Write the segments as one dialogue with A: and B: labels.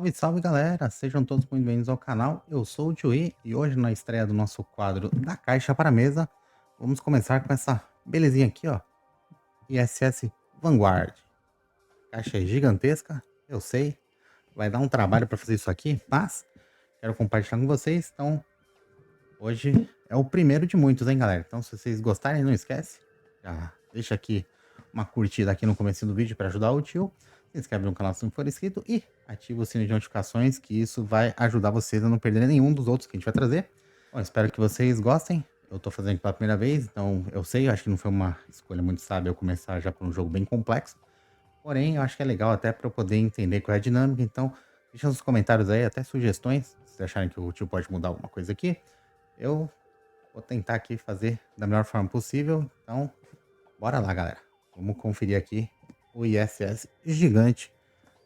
A: Salve, salve galera! Sejam todos muito bem-vindos ao canal. Eu sou o Tio e hoje na estreia do nosso quadro da Caixa para a Mesa, vamos começar com essa belezinha aqui, ó. ISS Vanguard. Caixa é gigantesca, eu sei. Vai dar um trabalho para fazer isso aqui, mas quero compartilhar com vocês. Então, hoje é o primeiro de muitos, hein, galera? Então, se vocês gostarem, não esquece. Já deixa aqui uma curtida aqui no começo do vídeo para ajudar o tio. Se inscreve no canal se não for inscrito e ativa o sino de notificações, que isso vai ajudar vocês a não perder nenhum dos outros que a gente vai trazer. Bom, espero que vocês gostem. Eu tô fazendo aqui pela primeira vez, então eu sei, eu acho que não foi uma escolha muito sábia eu começar já por um jogo bem complexo. Porém, eu acho que é legal até para eu poder entender qual é a dinâmica. Então, deixa nos comentários aí até sugestões, se vocês acharem que o tio pode mudar alguma coisa aqui. Eu vou tentar aqui fazer da melhor forma possível. Então, bora lá, galera. Vamos conferir aqui o ISS gigante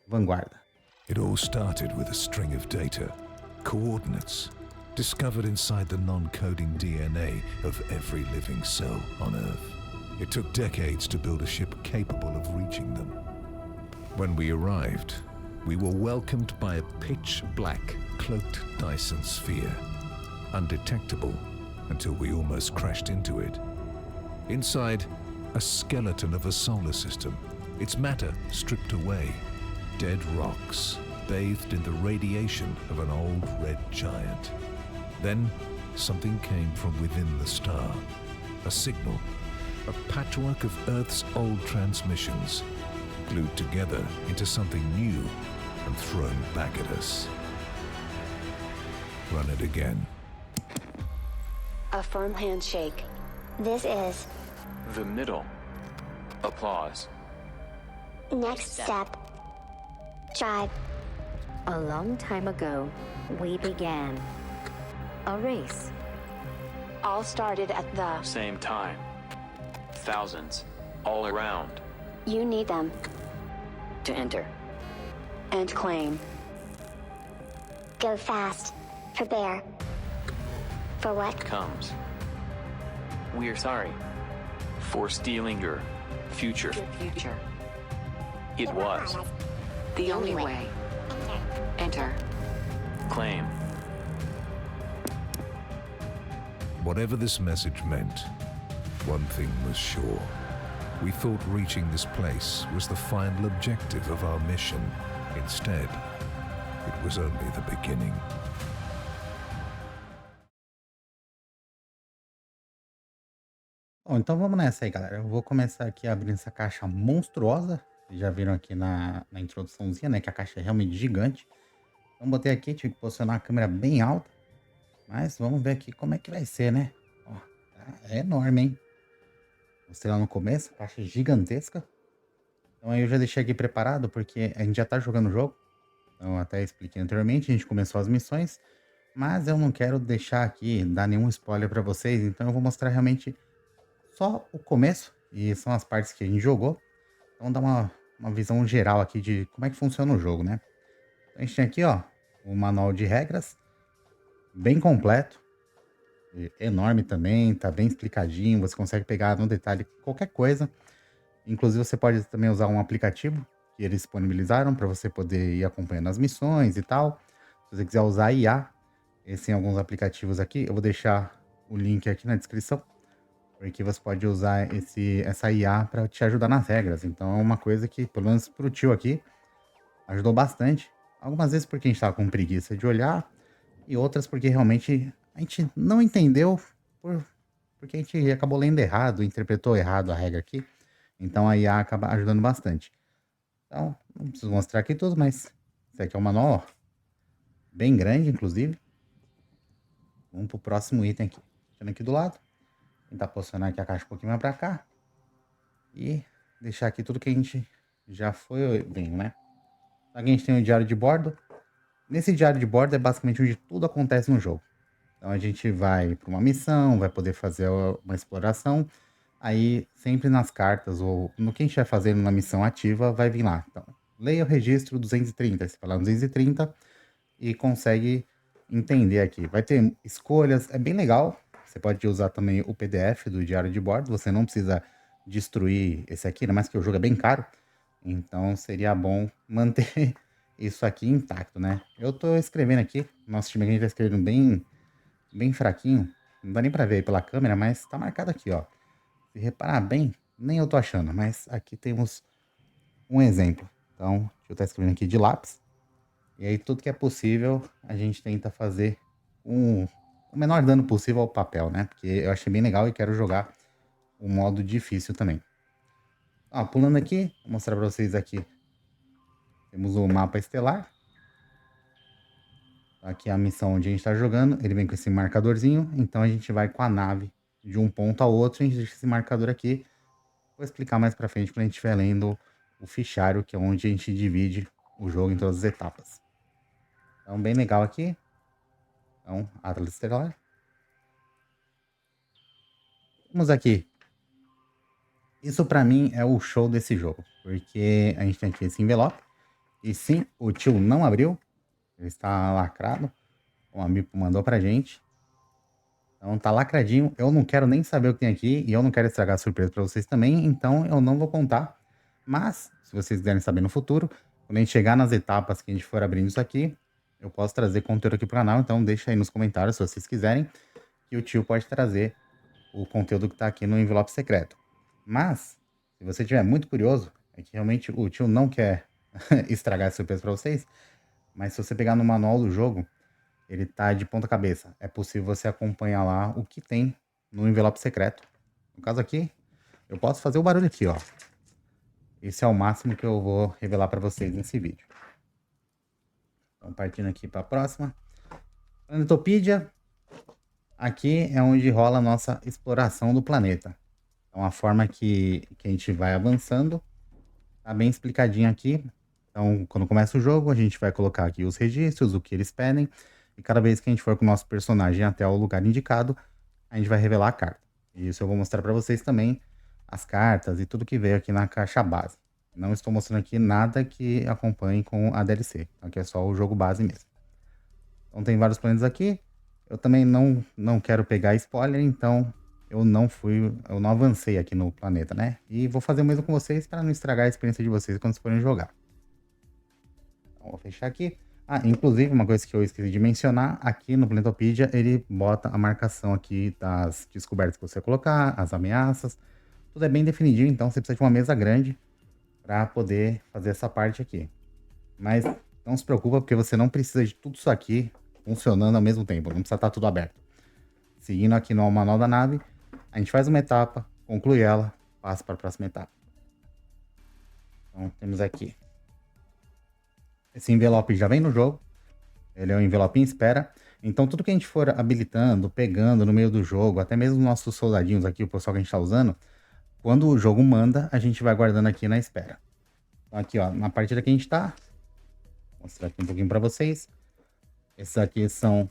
A: Vanguarda.
B: It all started with a string of data, coordinates, discovered inside the non-coding DNA of every living cell on Earth. It took decades to build a ship capable of reaching them. When we arrived, we were welcomed by a pitch-black, cloaked Dyson sphere, undetectable until we almost crashed into it. Inside, a skeleton of a solar system, its matter stripped away. Dead rocks, bathed in the radiation of an old red giant. Then, something came from within the star. A signal, a patchwork of Earth's old transmissions, glued together into something new and thrown back at us. Run it again.
C: A firm handshake. This is
D: The middle. Applause.
C: next step. Tribe.
E: A long time ago, we began a race.
C: All started at the.
D: Same time. Thousands. All around.
C: You need them
E: To enter,
C: and claim. Go fast. Prepare. For what?
D: Comes. We're sorry. For stealing your future.
E: future,
D: It was.
E: the only way. Enter.
D: Claim.
B: Whatever this message meant, one thing was sure. We thought reaching this place was the final objective of our mission. Instead, it was only the beginning.
A: Bom, então vamos nessa aí, galera. Eu vou começar aqui abrindo essa caixa monstruosa. Vocês já viram aqui na introduçãozinha, né? Que a caixa é realmente gigante. Então botei aqui, tive que posicionar a câmera bem alta. Mas vamos ver aqui como é que vai ser, né? Ó, é enorme, hein? Mostrei lá no começo, caixa gigantesca. Então aí eu já deixei aqui preparado, porque a gente já tá jogando o jogo. Então eu até expliquei anteriormente, a gente começou as missões. Mas eu não quero deixar aqui, dar nenhum spoiler pra vocês. Então eu vou mostrar realmente só o começo. E são as partes que a gente jogou. Então dá uma visão geral aqui de como é que funciona o jogo, né? Então, a gente tem aqui, ó, o manual de regras. Bem completo. Enorme também, tá bem explicadinho. Você consegue pegar no detalhe qualquer coisa. Inclusive você pode também usar um aplicativo que eles disponibilizaram para você poder ir acompanhando as missões e tal. Se você quiser usar IA, eles têm alguns aplicativos aqui. Eu vou deixar o link aqui na descrição, porque você pode usar essa IA para te ajudar nas regras. Então é uma coisa que, pelo menos pro tio aqui, ajudou bastante. Algumas vezes porque a gente tava com preguiça de olhar, e outras porque realmente a gente não entendeu, porque a gente acabou lendo errado, interpretou errado a regra aqui. Então a IA acaba ajudando bastante. Então, não preciso mostrar aqui tudo, mas esse aqui é o manual, ó, bem grande, inclusive. Vamos pro próximo item aqui. Deixando aqui do lado. Tentar posicionar aqui a caixa um pouquinho mais pra cá. E deixar aqui tudo que a gente já foi vendo, né? Aqui a gente tem o diário de bordo. Nesse diário de bordo é basicamente onde tudo acontece no jogo. Então a gente vai para uma missão, vai poder fazer uma exploração. Aí sempre nas cartas ou no que a gente vai fazendo na missão ativa vai vir lá. Então, leia o registro 230. Você vai lá no 230 e consegue entender aqui. Vai ter escolhas, é bem legal. Você pode usar também o PDF do diário de bordo. Você não precisa destruir esse aqui, ainda mais que o jogo é bem caro. Então seria bom manter isso aqui intacto, né? Eu tô escrevendo aqui, nosso time aqui a gente tá escrevendo bem fraquinho. Não dá nem pra ver aí pela câmera, mas tá marcado aqui, ó. Se reparar bem, nem eu tô achando, mas aqui temos um exemplo. Então, deixa eu estar escrevendo aqui de lápis. E aí tudo que é possível, a gente tenta fazer o menor dano possível ao papel, né? Porque eu achei bem legal e quero jogar o modo difícil também. Ó, pulando aqui, vou mostrar pra vocês aqui. Temos o mapa estelar. Aqui é a missão onde a gente está jogando. Ele vem com esse marcadorzinho. Então a gente vai com a nave de um ponto ao outro. A gente deixa esse marcador aqui. Vou explicar mais pra frente quando a gente estiver lendo o fichário, que é onde a gente divide o jogo em todas as etapas. Então, bem legal aqui. Então, Atlas Estelar. Vamos aqui. Isso pra mim é o show desse jogo. Porque a gente tem aqui esse envelope. E sim, o tio não abriu. Ele está lacrado. O amigo mandou pra gente. Então tá lacradinho. Eu não quero nem saber o que tem aqui. E eu não quero estragar a surpresa pra vocês também. Então eu não vou contar. Mas, se vocês quiserem saber no futuro, quando a gente chegar nas etapas que a gente for abrindo isso aqui, eu posso trazer conteúdo aqui pro canal. Então deixa aí nos comentários se vocês quiserem. Que o tio pode trazer o conteúdo que tá aqui no envelope secreto. Mas, se você estiver muito curioso, é que realmente o tio não quer estragar a surpresa pra vocês. Mas se você pegar no manual do jogo, ele tá de ponta cabeça. É possível você acompanhar lá o que tem no envelope secreto. No caso aqui, eu posso fazer o barulho aqui, ó. Esse é o máximo que eu vou revelar para vocês nesse vídeo. Então, partindo aqui para a próxima. Planetopedia. Aqui é onde rola a nossa exploração do planeta. Então, a forma que a gente vai avançando tá bem explicadinho aqui. Então, quando começa o jogo, a gente vai colocar aqui os registros, o que eles pedem. E cada vez que a gente for com o nosso personagem até o lugar indicado, a gente vai revelar a carta. E isso eu vou mostrar para vocês também, as cartas e tudo que veio aqui na caixa base. Não estou mostrando aqui nada que acompanhe com a DLC. Aqui é só o jogo base mesmo. Então tem vários planetas aqui. Eu também não quero pegar spoiler, então eu não avancei aqui no planeta, né? E vou fazer o mesmo com vocês para não estragar a experiência de vocês quando vocês forem jogar. Então, vou fechar aqui. Ah, inclusive, uma coisa que eu esqueci de mencionar, aqui no Planetopedia, ele bota a marcação aqui das descobertas que você colocar, as ameaças. Tudo é bem definidinho, então você precisa de uma mesa grande para poder fazer essa parte aqui. Mas não se preocupa, porque você não precisa de tudo isso aqui funcionando ao mesmo tempo. Não precisa estar tudo aberto. Seguindo aqui no manual da nave, a gente faz uma etapa, conclui ela, passa para a próxima etapa. Então, temos aqui. Esse envelope já vem no jogo. Ele é um envelope em espera. Então, tudo que a gente for habilitando, pegando no meio do jogo, até mesmo nossos soldadinhos aqui, o pessoal que a gente está usando, quando o jogo manda, a gente vai guardando aqui na espera. Então, aqui, ó, na partida que a gente está, vou mostrar aqui um pouquinho para vocês. Esses aqui são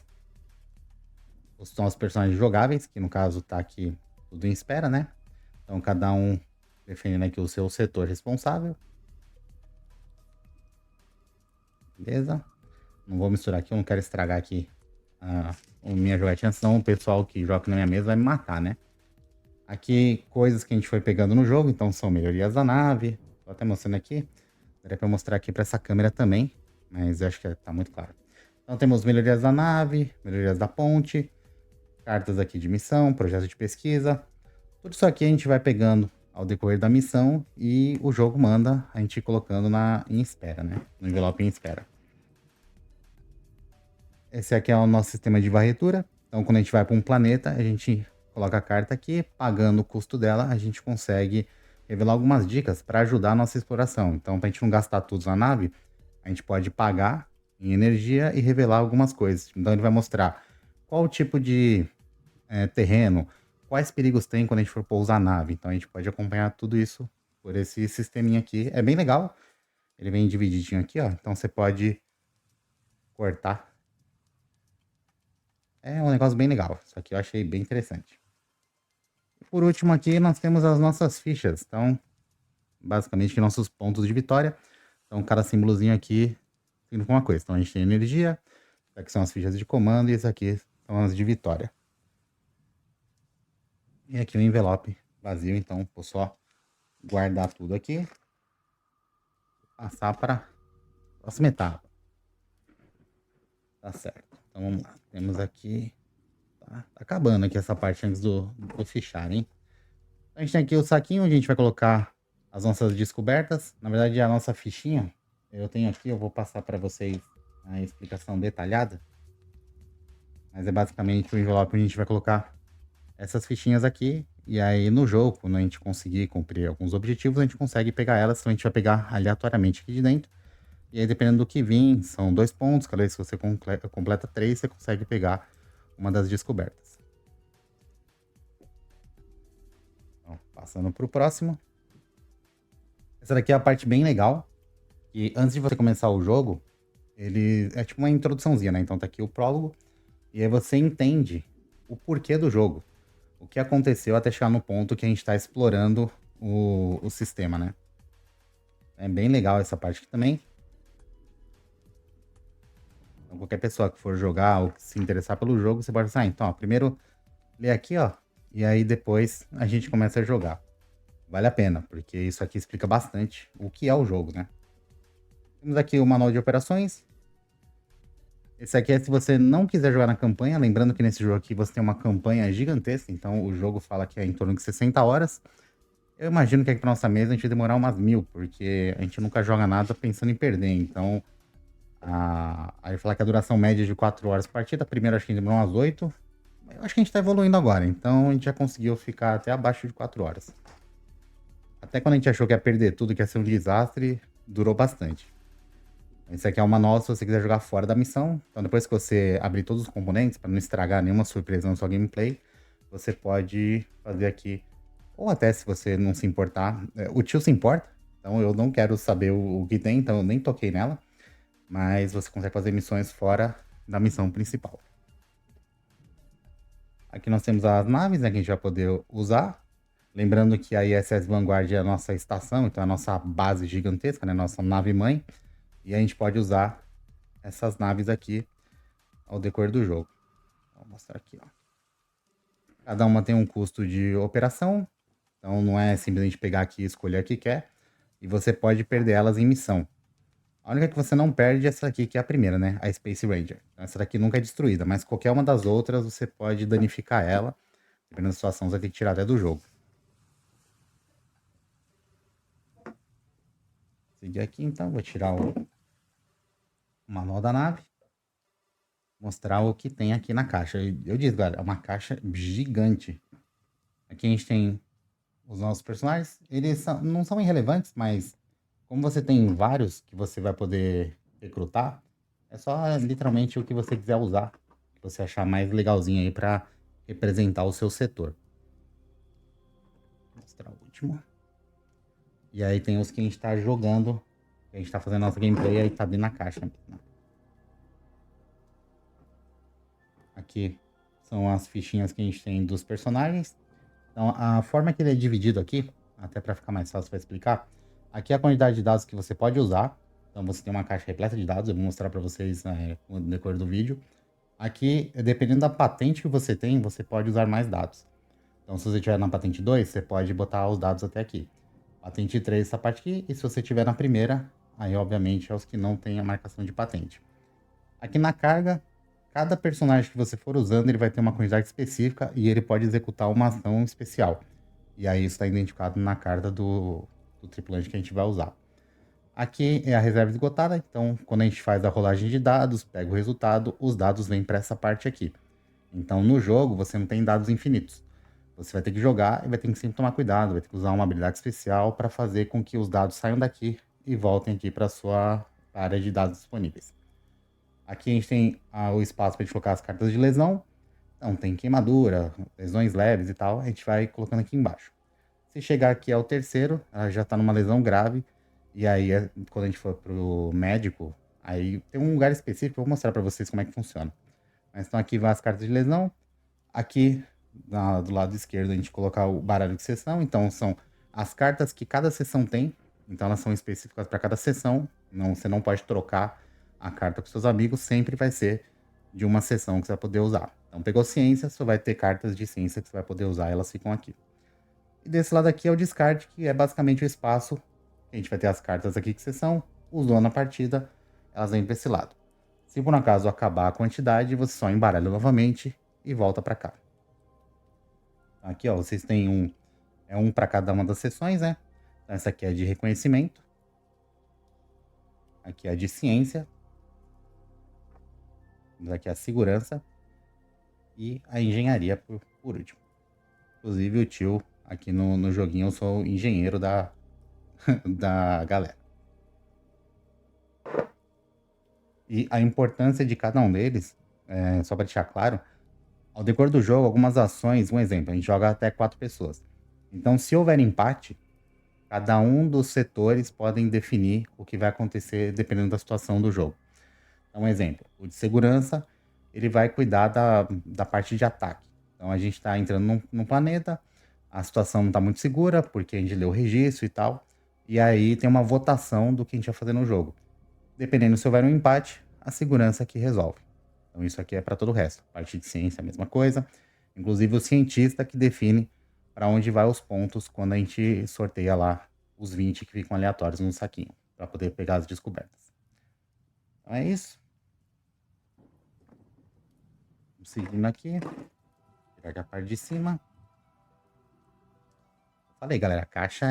A: os personagens jogáveis, que no caso tá aqui tudo em espera, né? Então, cada um defendendo aqui o seu setor responsável. Beleza? Não vou misturar aqui, eu não quero estragar aqui a minha jogatina, senão o pessoal que joga na minha mesa vai me matar, né? Aqui, coisas que a gente foi pegando no jogo, então são melhorias da nave. Tô até mostrando aqui. Daria pra mostrar aqui pra essa câmera também, mas eu acho que tá muito claro. Então temos melhorias da nave, melhorias da ponte, cartas aqui de missão, projeto de pesquisa. Tudo isso aqui a gente vai pegando ao decorrer da missão e o jogo manda a gente ir colocando em espera, né? No envelope em espera. Esse aqui é o nosso sistema de varretura. Então, quando a gente vai para um planeta, a gente coloca a carta aqui, pagando o custo dela, a gente consegue revelar algumas dicas para ajudar a nossa exploração. Então, para a gente não gastar tudo na nave, a gente pode pagar em energia e revelar algumas coisas. Então, ele vai mostrar qual o tipo de terreno, quais perigos tem quando a gente for pousar a nave. Então, a gente pode acompanhar tudo isso por esse sisteminha aqui. É bem legal. Ele vem divididinho aqui, ó. Então, você pode cortar. É um negócio bem legal. Isso aqui eu achei bem interessante. E por último aqui nós temos as nossas fichas. Então, basicamente nossos pontos de vitória. Então, cada símbolozinho aqui significa uma coisa. Então, a gente tem energia. Isso aqui são as fichas de comando. E isso aqui são as de vitória. E aqui o envelope vazio. Então, vou só guardar tudo aqui. Passar para a Próxima etapa. Tá certo. Então vamos lá. Temos aqui. Tá acabando aqui essa parte antes do fichário, hein? Então, a gente tem aqui o saquinho onde a gente vai colocar as nossas descobertas. Na verdade, a nossa fichinha. Eu tenho aqui, eu vou passar para vocês a explicação detalhada. Mas é basicamente o envelope onde a gente vai colocar essas fichinhas aqui. E aí no jogo, quando a gente conseguir cumprir alguns objetivos, a gente consegue pegar elas. Então a gente vai pegar aleatoriamente aqui de dentro. E aí dependendo do que vir, são 2 pontos. Cada vez que você completa 3, você consegue pegar uma das descobertas. Então, passando para o próximo. Essa daqui é a parte bem legal. E antes de você começar o jogo, ele é tipo uma introduçãozinha, né? Então tá aqui o prólogo. E aí você entende o porquê do jogo. O que aconteceu até chegar no ponto que a gente está explorando o sistema, né? É bem legal essa parte aqui também. Então, qualquer pessoa que for jogar ou se interessar pelo jogo, você pode pensar, então, ó, primeiro lê aqui, ó, e aí depois a gente começa a jogar. Vale a pena, porque isso aqui explica bastante o que é o jogo, né? Temos aqui o manual de operações. Esse aqui é se você não quiser jogar na campanha, lembrando que nesse jogo aqui você tem uma campanha gigantesca, então o jogo fala que é em torno de 60 horas. Eu imagino que aqui pra nossa mesa a gente vai demorar umas 1000, porque a gente nunca joga nada pensando em perder, então... Aí falar que a duração média é de 4 horas por partida, primeiro acho que a gente demorou umas 8. Eu acho que a gente tá evoluindo agora, então a gente já conseguiu ficar até abaixo de 4 horas. Até quando a gente achou que ia perder tudo, que ia ser um desastre, durou bastante. Esse aqui é o manual se você quiser jogar fora da missão. Então depois que você abrir todos os componentes, para não estragar nenhuma surpresa na sua gameplay, você pode fazer aqui, ou até se você não se importar. O tio se importa, então eu não quero saber o que tem, então eu nem toquei nela. Mas você consegue fazer missões fora da missão principal. Aqui nós temos as naves, né, que a gente vai poder usar. Lembrando que a ISS Vanguard é a nossa estação, então é a nossa base gigantesca, né, nossa nave-mãe. E a gente pode usar essas naves aqui ao decorrer do jogo. Vou mostrar aqui, ó. Cada uma tem um custo de operação, então não é simplesmente pegar aqui e escolher a que quer. E você pode perder elas em missão. A única que você não perde é essa aqui, que é a primeira, né? A Space Ranger. Então, essa daqui nunca é destruída, mas qualquer uma das outras você pode danificar ela. Dependendo da situação, você vai ter que tirar até do jogo. Seguir aqui, então. Vou tirar o manual da nave. Mostrar o que tem aqui na caixa. Eu disse, galera, é uma caixa gigante. Aqui a gente tem os nossos personagens. Eles não são irrelevantes, mas... como você tem vários que você vai poder recrutar, é só literalmente o que você quiser usar, que você achar mais legalzinho aí para representar o seu setor. Vou mostrar o último. E aí tem os que a gente está jogando, que a gente está fazendo nossa gameplay, aí tá dentro na caixa mesmo. Aqui são as fichinhas que a gente tem dos personagens. Então a forma que ele é dividido aqui, até para ficar mais fácil para explicar, aqui é a quantidade de dados que você pode usar. Então você tem uma caixa repleta de dados, eu vou mostrar para vocês no decorrer do vídeo. Aqui, dependendo da patente que você tem, você pode usar mais dados. Então se você tiver na patente 2, você pode botar os dados até aqui. Patente 3, essa parte aqui, e se você tiver na primeira, aí obviamente é os que não tem a marcação de patente. Aqui na carga, cada personagem que você for usando, ele vai ter uma quantidade específica e ele pode executar uma ação especial. E aí isso está identificado na carta do tripulante que a gente vai usar. Aqui é a reserva esgotada, então quando a gente faz a rolagem de dados, pega o resultado, os dados vêm para essa parte aqui. Então no jogo você não tem dados infinitos. Você vai ter que jogar e vai ter que sempre tomar cuidado, vai ter que usar uma habilidade especial para fazer com que os dados saiam daqui e voltem aqui para a sua área de dados disponíveis. Aqui a gente tem o espaço para a gente colocar as cartas de lesão. Então tem queimadura, lesões leves e tal, a gente vai colocando aqui embaixo. Se chegar aqui ao terceiro, ela já está numa lesão grave. E aí, quando a gente for pro médico, aí tem um lugar específico, eu vou mostrar para vocês como é que funciona. Mas então aqui vai as cartas de lesão. Aqui, do lado esquerdo, a gente colocar o baralho de sessão. Então são as cartas que cada sessão tem. Então elas são específicas para cada sessão. Não, você não pode trocar a carta com seus amigos, sempre vai ser de uma sessão que você vai poder usar. Então pegou ciência, só vai ter cartas de ciência que você vai poder usar, elas ficam aqui. E desse lado aqui é o descarte, que é basicamente o espaço. A gente vai ter as cartas aqui que sessão, usou na partida, elas vêm para esse lado. Se por um acaso acabar a quantidade, você só embaralha novamente e volta para cá. Aqui, ó, vocês têm um para cada uma das seções, né? Então, essa aqui é de reconhecimento. Aqui é de ciência. Aqui é a segurança. E a engenharia por último. Inclusive o tio, aqui no joguinho, eu sou o engenheiro da galera. E a importância de cada um deles, só para deixar claro, ao decorrer do jogo, algumas ações, um exemplo, a gente joga até 4 pessoas. Então, se houver empate, cada um dos setores podem definir o que vai acontecer dependendo da situação do jogo. Então, um exemplo, o de segurança, ele vai cuidar da parte de ataque. Então, a gente está entrando num planeta, a situação não está muito segura, porque a gente leu o registro e tal, e aí tem uma votação do que a gente vai fazer no jogo. Dependendo se houver um empate, a segurança que resolve. Então, isso aqui é para todo o resto. Parte de ciência, a mesma coisa. Inclusive, o cientista que define para onde vai os pontos quando a gente sorteia lá os 20 que ficam aleatórios no saquinho, para poder pegar as descobertas. Então, é isso. Vamos seguindo aqui. Pegar aqui a parte de cima. Falei, galera, a caixa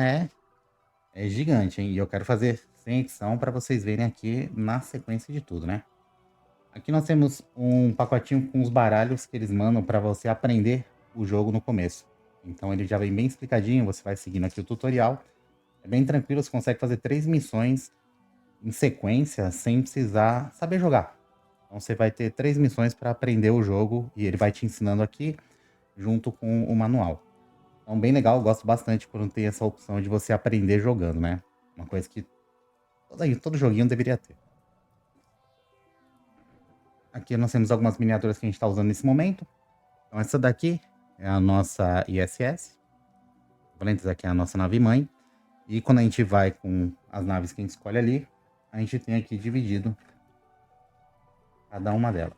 A: é gigante, hein? E eu quero fazer sem edição para vocês verem aqui na sequência de tudo, né? Aqui nós temos um pacotinho com os baralhos que eles mandam para você aprender o jogo no começo. Então ele já vem bem explicadinho, você vai seguindo aqui o tutorial. É bem tranquilo, você consegue fazer 3 missões em sequência sem precisar saber jogar. Então você vai ter 3 missões para aprender o jogo e ele vai te ensinando aqui junto com o manual. Então bem legal, eu gosto bastante quando tem essa opção de você aprender jogando, né? Uma coisa que todo joguinho deveria ter. Aqui nós temos algumas miniaturas que a gente está usando nesse momento. Então essa daqui é a nossa ISS. Essa aqui é a nossa nave mãe. E quando a gente vai com as naves que a gente escolhe ali, a gente tem aqui dividido cada uma delas.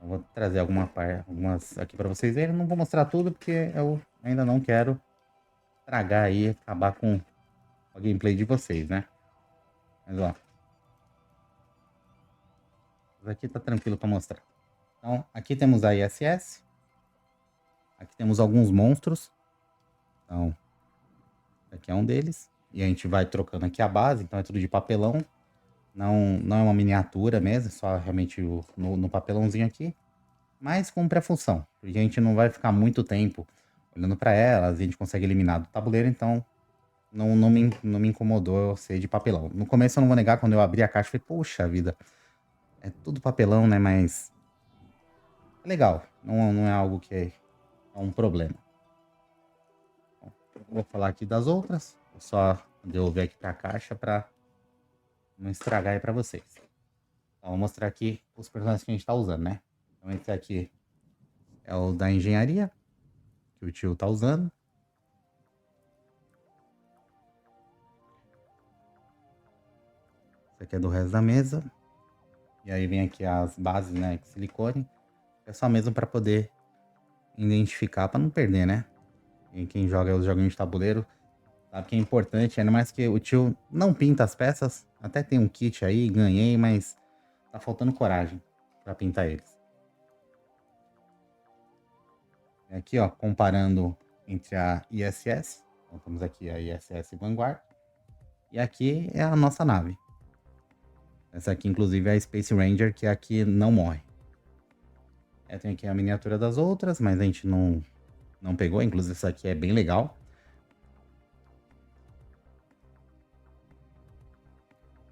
A: Eu vou trazer algumas aqui para vocês verem. Não vou mostrar tudo porque eu ainda não quero estragar aí, acabar com a gameplay de vocês, né? Mas ó, isso aqui tá tranquilo para mostrar. Então, aqui temos a ISS. Aqui temos alguns monstros. Então, aqui é um deles. E a gente vai trocando aqui a base. Então é tudo de papelão. Não é uma miniatura mesmo. Só realmente no papelãozinho aqui. Mas cumpre a função. Porque a gente não vai ficar muito tempo olhando para elas. A gente consegue eliminar do tabuleiro. Então não me incomodou ser de papelão. No começo eu não vou negar. Quando eu abri a caixa eu falei, poxa vida. É tudo papelão, né? Mas é legal. Não é algo que é um problema. Bom, vou falar aqui das outras. Vou só devolver aqui para a caixa para não estragar aí para vocês. Então, vou mostrar aqui os personagens que a gente está usando, né? Então, esse aqui é o da engenharia, que o tio está usando. Esse aqui é do resto da mesa. E aí vem aqui as bases, né, de silicone. É só mesmo para poder identificar, para não perder, né? E quem joga os joguinhos de tabuleiro sabe que é importante, ainda mais que o tio não pinta as peças. Até tem um kit aí, ganhei, mas tá faltando coragem para pintar eles. Aqui, ó, comparando entre a ISS. Então, temos aqui a ISS Vanguard. E aqui é a nossa nave. Essa aqui, inclusive, é a Space Ranger, que aqui não morre. Tem aqui a miniatura das outras, mas a gente não pegou. Inclusive, essa aqui é bem legal.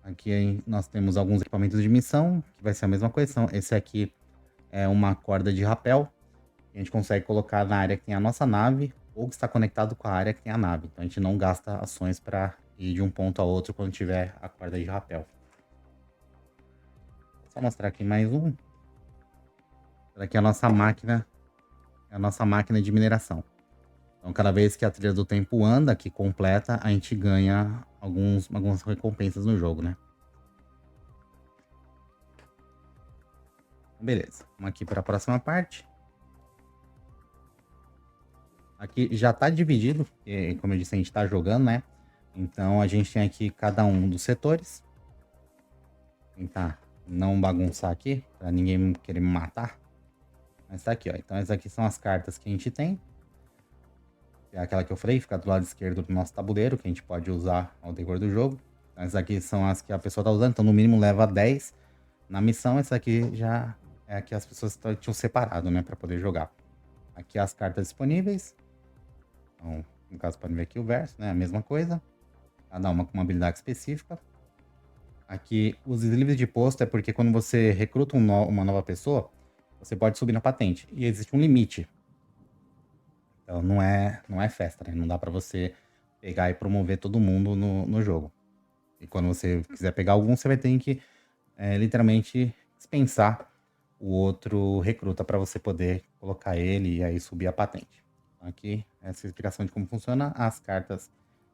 A: Aqui nós temos alguns equipamentos de missão, que vai ser a mesma coisa. Esse aqui é uma corda de rapel. Que a gente consegue colocar na área que tem a nossa nave, ou que está conectado com a área que tem a nave. Então, a gente não gasta ações para ir de um ponto a outro quando tiver a corda de rapel. Só mostrar aqui mais um. Essa aqui é a nossa máquina. É a nossa máquina de mineração. Então, cada vez que a trilha do tempo anda, que completa, a gente ganha algumas recompensas no jogo, né? Beleza. Vamos aqui para a próxima parte. Aqui já está dividido, porque, como eu disse, a gente está jogando, né? Então, a gente tem aqui cada um dos setores. tentar não bagunçar aqui, pra ninguém querer me matar. Mas tá aqui, ó. Então essas aqui são as cartas que a gente tem. É aquela que eu falei, fica do lado esquerdo do nosso tabuleiro, que a gente pode usar ao decorrer do jogo. Então, essas aqui são as que a pessoa tá usando, então no mínimo leva 10 na missão. Essa aqui já é a que as pessoas tinham separado, né, pra poder jogar. Aqui as cartas disponíveis. Então, no caso, podem ver aqui o verso, né, a mesma coisa. Cada uma com uma habilidade específica. Aqui, os livros de posto é porque quando você recruta uma nova pessoa, você pode subir na patente. E existe um limite. Então não é festa, né? Não dá pra você pegar e promover todo mundo no jogo. E quando você quiser pegar algum, você vai ter que literalmente dispensar o outro recruta para você poder colocar ele e aí subir a patente. Então, aqui, essa é a explicação de como funciona as cartas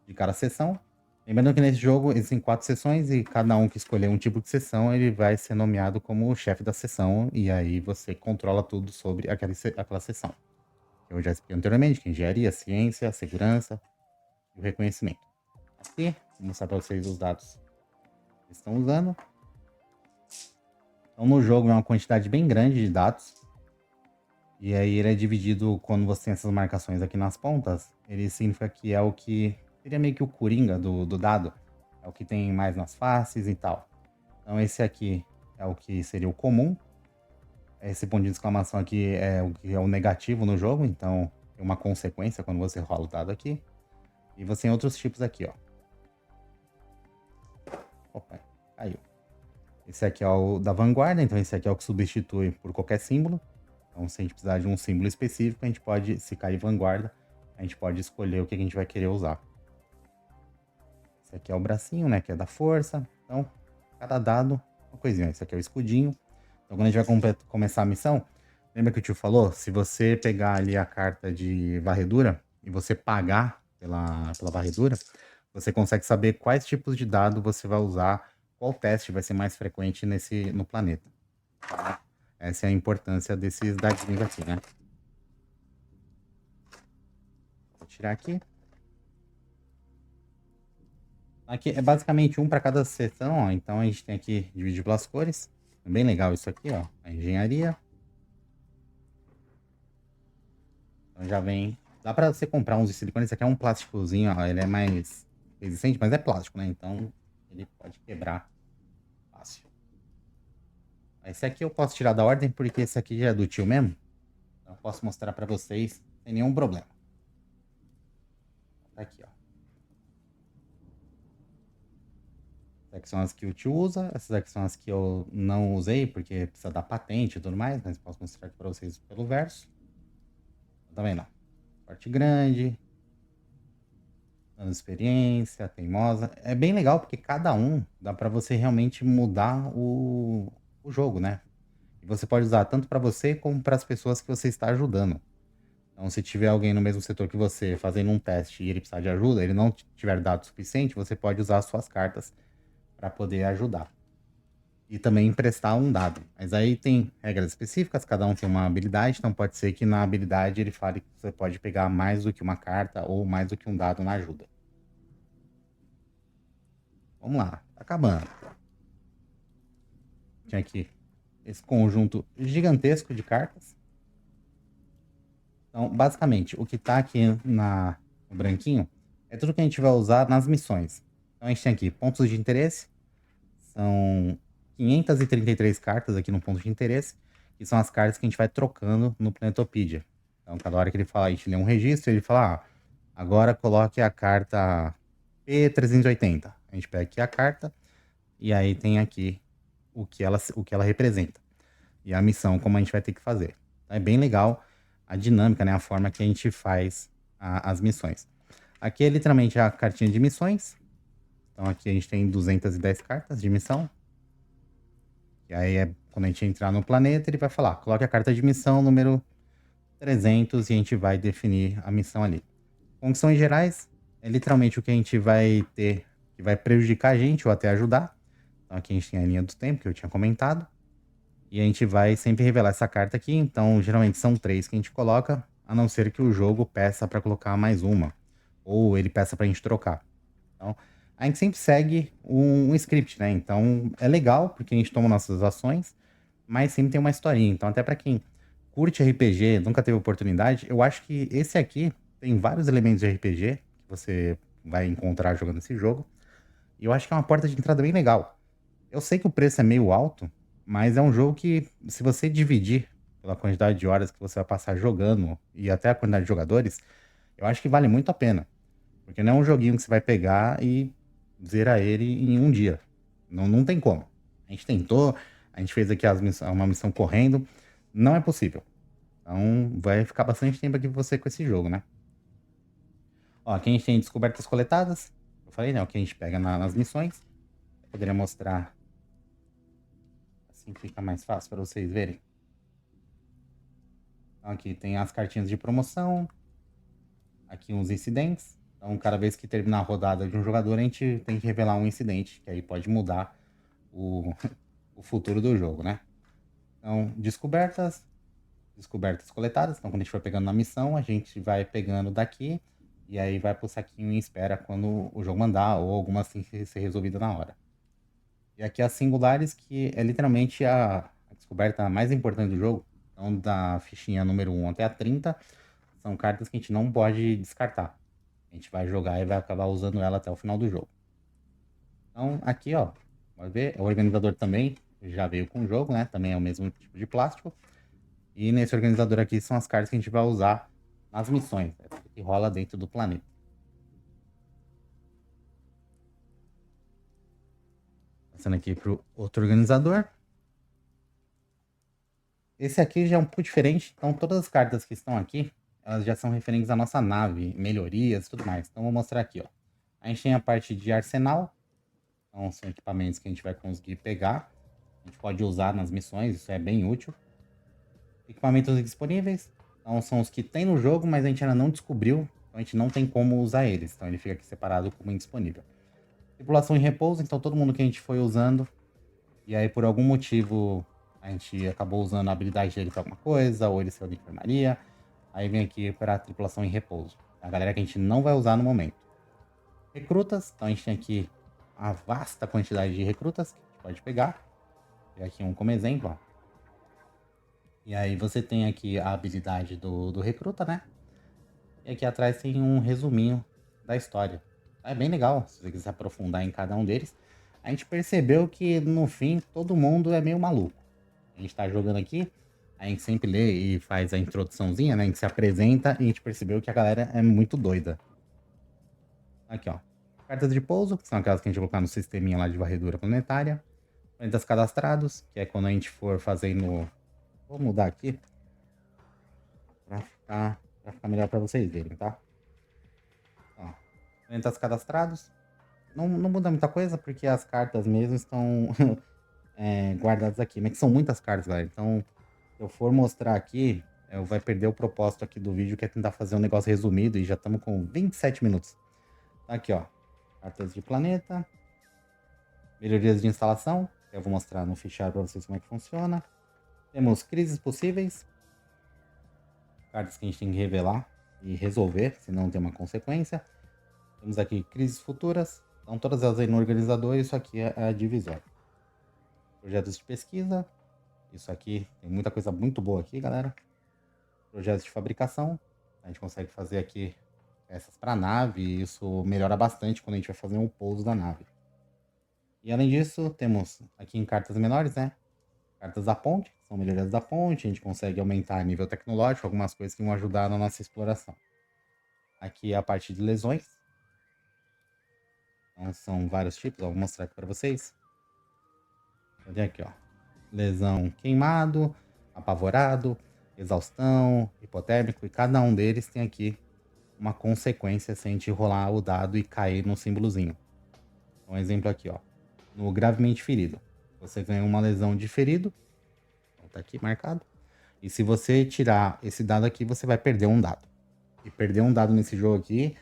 A: de cada sessão. Lembrando que nesse jogo existem 4 sessões e cada um que escolher um tipo de sessão, ele vai ser nomeado como o chefe da sessão e aí você controla tudo sobre aquela sessão. Eu já expliquei anteriormente, que é engenharia, ciência, segurança e o reconhecimento. Aqui, vou mostrar para vocês os dados que eles estão usando. Então, no jogo é uma quantidade bem grande de dados. E aí ele é dividido, quando você tem essas marcações aqui nas pontas, ele significa que é o que seria meio que o coringa do dado. É o que tem mais nas faces e tal. Então esse aqui é o que seria o comum. Esse pontinho de exclamação aqui é o que é o negativo no jogo, então é uma consequência quando você rola o dado aqui. E você tem outros tipos aqui, ó. Opa, caiu. Esse aqui é o da vanguarda, então esse aqui é o que substitui por qualquer símbolo. Então se a gente precisar de um símbolo específico, a gente pode, se cair vanguarda, a gente pode escolher o que a gente vai querer usar. Esse aqui é o bracinho, né, que é da força. Então, cada dado, uma coisinha. Esse aqui é o escudinho. Então, quando a gente vai começar a missão, lembra que o tio falou? Se você pegar ali a carta de varredura e você pagar pela varredura, você consegue saber quais tipos de dado você vai usar, qual teste vai ser mais frequente no planeta. Essa é a importância desses dadinhos aqui, né? Vou tirar aqui. Aqui é basicamente um para cada seção, ó. Então a gente tem aqui dividido pelas cores. É bem legal isso aqui, ó. A engenharia. Então já vem. Dá para você comprar uns de silicone. Esse aqui é um plásticozinho, ó. Ele é mais resistente, mas é plástico, né? Então ele pode quebrar fácil. Esse aqui eu posso tirar da ordem porque esse aqui já é do tio mesmo. Então eu posso mostrar para vocês sem nenhum problema. Tá aqui, ó. Essas aqui são as que o tio usa, essas aqui são as que eu não usei, porque precisa da patente e tudo mais, mas posso mostrar aqui pra vocês pelo verso. Tá vendo? Porte grande, dando experiência, teimosa. É bem legal, porque cada um dá pra você realmente mudar o jogo, né? E você pode usar tanto pra você, como para as pessoas que você está ajudando. Então, se tiver alguém no mesmo setor que você fazendo um teste e ele precisar de ajuda, ele não tiver dado suficiente, você pode usar as suas cartas para poder ajudar. E também emprestar um dado. Mas aí tem regras específicas, cada um tem uma habilidade, então pode ser que na habilidade ele fale que você pode pegar mais do que uma carta ou mais do que um dado na ajuda. Vamos lá, tá acabando. Tinha aqui esse conjunto gigantesco de cartas. Então, basicamente, o que tá aqui no branquinho é tudo que a gente vai usar nas missões. Então a gente tem aqui pontos de interesse, são 533 cartas aqui no ponto de interesse, que são as cartas que a gente vai trocando no Planetopedia. Então cada hora que ele fala, a gente lê um registro, ele fala, agora coloque a carta P380. A gente pega aqui a carta, e aí tem aqui o que ela representa. E a missão, como a gente vai ter que fazer. Então, é bem legal a dinâmica, né, a forma que a gente faz as missões. Aqui é literalmente a cartinha de missões. Então aqui a gente tem 210 cartas de missão. E aí quando a gente entrar no planeta, ele vai falar, coloque a carta de missão número 300 e a gente vai definir a missão ali. Funções gerais é literalmente o que a gente vai ter, que vai prejudicar a gente ou até ajudar. Então aqui a gente tem a linha do tempo, que eu tinha comentado. E a gente vai sempre revelar essa carta aqui. Então geralmente são 3 que a gente coloca, a não ser que o jogo peça para colocar mais uma. Ou ele peça para a gente trocar. Então a gente sempre segue um script, né? Então é legal, porque a gente toma nossas ações, mas sempre tem uma historinha. Então, até pra quem curte RPG, nunca teve oportunidade, eu acho que esse aqui tem vários elementos de RPG que você vai encontrar jogando esse jogo. E eu acho que é uma porta de entrada bem legal. Eu sei que o preço é meio alto, mas é um jogo que, se você dividir pela quantidade de horas que você vai passar jogando e até a quantidade de jogadores, eu acho que vale muito a pena. Porque não é um joguinho que você vai pegar e zerar ele em um dia. Não tem como. A gente tentou, a gente fez aqui uma missão correndo, não é possível. Então vai ficar bastante tempo aqui pra você com esse jogo, né? Ó, aqui a gente tem descobertas coletadas. Eu falei, né? O que a gente pega nas missões. Eu poderia mostrar. Assim fica mais fácil para vocês verem. Então aqui tem as cartinhas de promoção. Aqui uns incidentes. Então cada vez que terminar a rodada de um jogador, a gente tem que revelar um incidente. Que aí pode mudar o, o futuro do jogo, né? Então, descobertas coletadas. Então, quando a gente for pegando na missão, a gente vai pegando daqui e aí vai pro saquinho em espera quando o jogo mandar ou alguma assim ser resolvida na hora. E aqui as singulares, que é literalmente a descoberta mais importante do jogo. Então, da fichinha número 1 até a 30, são cartas que a gente não pode descartar. A gente vai jogar e vai acabar usando ela até o final do jogo. Então, aqui, ó, vai ver, o organizador também já veio com o jogo, né? Também é o mesmo tipo de plástico. E nesse organizador aqui são as cartas que a gente vai usar nas missões, essa que rola dentro do planeta. Passando aqui para o outro organizador. Esse aqui já é um pouco diferente, então todas as cartas que estão aqui, elas já são referentes à nossa nave, melhorias e tudo mais. Então vou mostrar aqui, ó. A gente tem a parte de arsenal, então são equipamentos que a gente vai conseguir pegar. A gente pode usar nas missões, isso é bem útil. Equipamentos disponíveis, então são os que tem no jogo, mas a gente ainda não descobriu, então a gente não tem como usar eles, então ele fica aqui separado como indisponível. Tripulação em repouso, então todo mundo que a gente foi usando, e aí por algum motivo a gente acabou usando a habilidade dele para alguma coisa, ou ele saiu da enfermaria, aí vem aqui para a tripulação em repouso. A galera que a gente não vai usar no momento. Recrutas, então a gente tem aqui a vasta quantidade de recrutas que a gente pode pegar. Vou aqui um como exemplo, ó. E aí você tem aqui a habilidade do recruta, né? E aqui atrás tem um resuminho da história. É bem legal, se você quiser aprofundar em cada um deles. A gente percebeu que, no fim, todo mundo é meio maluco. A gente tá jogando aqui, a gente sempre lê e faz a introduçãozinha, né? A gente se apresenta e a gente percebeu que a galera é muito doida. Aqui, ó. Cartas de pouso, que são aquelas que a gente vai colocar no sisteminha lá de varredura planetária. Planetas cadastrados, que é quando a gente for fazendo... Vou mudar aqui pra ficar melhor pra vocês verem, tá? Ó, planetas cadastrados. Não muda muita coisa, porque as cartas mesmo estão guardadas aqui. Mas que são muitas cartas, galera. Então, se eu for mostrar aqui, vai perder o propósito aqui do vídeo, que é tentar fazer um negócio resumido. E já estamos com 27 minutos. Tá aqui, ó. Cartas de planeta. Melhorias de instalação. Eu vou mostrar no fichário pra vocês como é que funciona. Temos crises possíveis. Cartas que a gente tem que revelar e resolver, senão tem uma consequência. Temos aqui crises futuras. Então todas elas aí no organizador, isso aqui é a divisória. Projetos de pesquisa. Isso aqui, tem muita coisa muito boa aqui, galera. Projetos de fabricação. A gente consegue fazer aqui peças para nave e isso melhora bastante quando a gente vai fazer um pouso da nave. E além disso, temos aqui em cartas menores, né? Cartas da ponte, que são melhorias da ponte, a gente consegue aumentar nível tecnológico, algumas coisas que vão ajudar na nossa exploração. Aqui é a parte de lesões. Então são vários tipos, ó, vou mostrar aqui para vocês. Olha aqui, ó. Lesão queimado, apavorado, exaustão, hipotérmico, e cada um deles tem aqui uma consequência se a gente rolar o dado e cair no símbolozinho. Um exemplo aqui, ó. No gravemente ferido. Você ganha uma lesão de ferido. Tá aqui marcado. E se você tirar esse dado aqui, você vai perder um dado. E perder um dado nesse jogo aqui,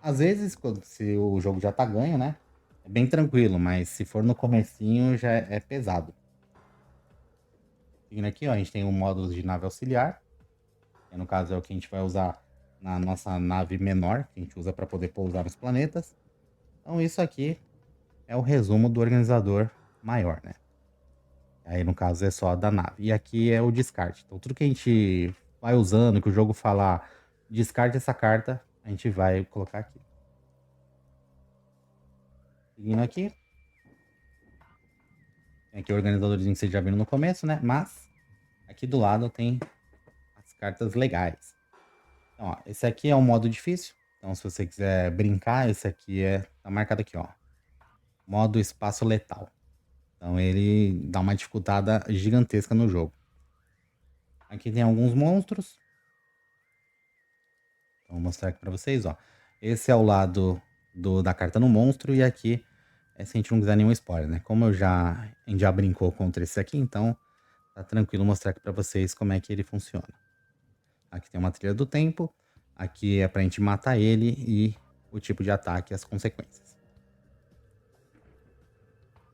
A: às vezes, se o jogo já tá ganho, né? É bem tranquilo, mas se for no comecinho, já é pesado. Seguindo aqui, ó, a gente tem o módulo de nave auxiliar. Que no caso é o que a gente vai usar na nossa nave menor, que a gente usa para poder pousar nos planetas. Então isso aqui é o resumo do organizador maior, né? Aí no caso é só a da nave. E aqui é o descarte. Então tudo que a gente vai usando, que o jogo falar, descarte essa carta, a gente vai colocar aqui. Seguindo aqui. Tem aqui o organizadorzinho que vocês já viram no começo, né? Mas aqui do lado tem as cartas legais. Então, ó, esse aqui é um modo difícil. Então, se você quiser brincar, esse aqui tá marcado aqui, ó. Modo espaço letal. Então, ele dá uma dificultada gigantesca no jogo. Aqui tem alguns monstros. Então, vou mostrar aqui pra vocês, ó. Esse é o lado da carta no monstro. E aqui é se a gente não quiser nenhum spoiler, né? Como a gente já brincou contra esse aqui, então tá tranquilo mostrar aqui pra vocês como é que ele funciona. Aqui tem uma trilha do tempo. Aqui é pra gente matar ele e o tipo de ataque e as consequências.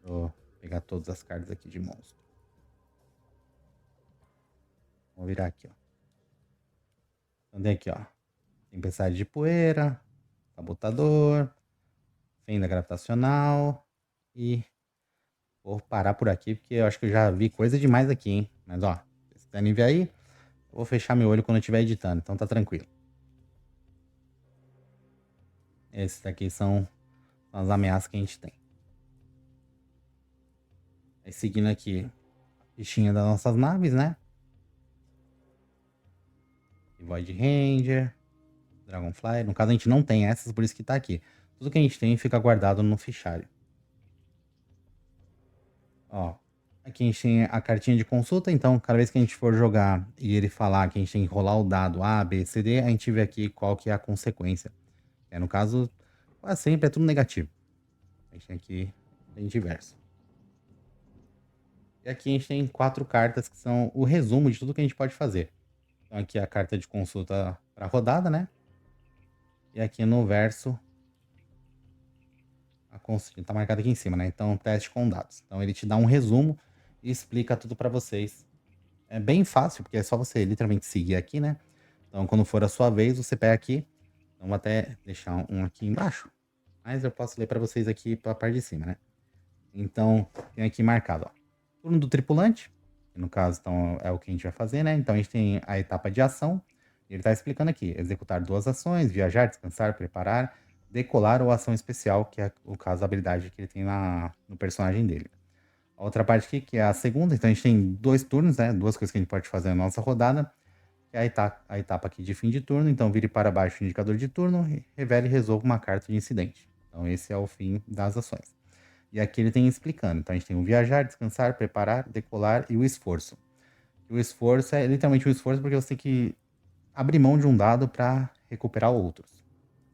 A: Vou pegar todas as cartas aqui de monstro. Vou virar aqui, ó. Então tem aqui, ó. Tempestade de poeira, sabotador, fenda gravitacional e vou parar por aqui porque eu acho que eu já vi coisa demais aqui, hein? Mas ó, se vocês quiserem ver aí, eu vou fechar meu olho quando eu estiver editando, então tá tranquilo. Esses daqui são as ameaças que a gente tem. Aí seguindo aqui a fichinha das nossas naves, né? Void Ranger, Dragonfly. No caso a gente não tem essas, por isso que tá aqui. Tudo que a gente tem fica guardado no fichário. Ó, aqui a gente tem a cartinha de consulta, então cada vez que a gente for jogar e ele falar que a gente tem que rolar o dado A, B, C, D, a gente vê aqui qual que é a consequência. No caso, quase sempre é tudo negativo. A gente tem aqui tem diverso. E aqui a gente tem 4 cartas que são o resumo de tudo que a gente pode fazer. Então aqui é a carta de consulta para rodada, né? E aqui no verso a consulta tá marcada aqui em cima, né? Então teste com dados. Então ele te dá um resumo e explica tudo para vocês. É bem fácil, porque é só você literalmente seguir aqui, né? Então quando for a sua vez, você pega aqui. Então vou até deixar um aqui embaixo. Mas eu posso ler para vocês aqui para a parte de cima, né? Então tem aqui marcado, ó. Turno do tripulante. Que no caso, então, é o que a gente vai fazer, né? Então a gente tem a etapa de ação. Ele está explicando aqui: executar 2 ações, viajar, descansar, preparar, decolar ou ação especial, que é o caso da habilidade que ele tem no personagem dele. A outra parte aqui, que é a segunda, então a gente tem 2 turnos, né? 2 coisas que a gente pode fazer na nossa rodada. Que é a etapa aqui de fim de turno. Então vire para baixo o indicador de turno, revele e resolva uma carta de incidente. Então esse é o fim das ações. E aqui ele tem explicando. Então a gente tem o viajar, descansar, preparar, decolar e o esforço. E o esforço é literalmente o esforço porque você tem que abrir mão de um dado para recuperar outros.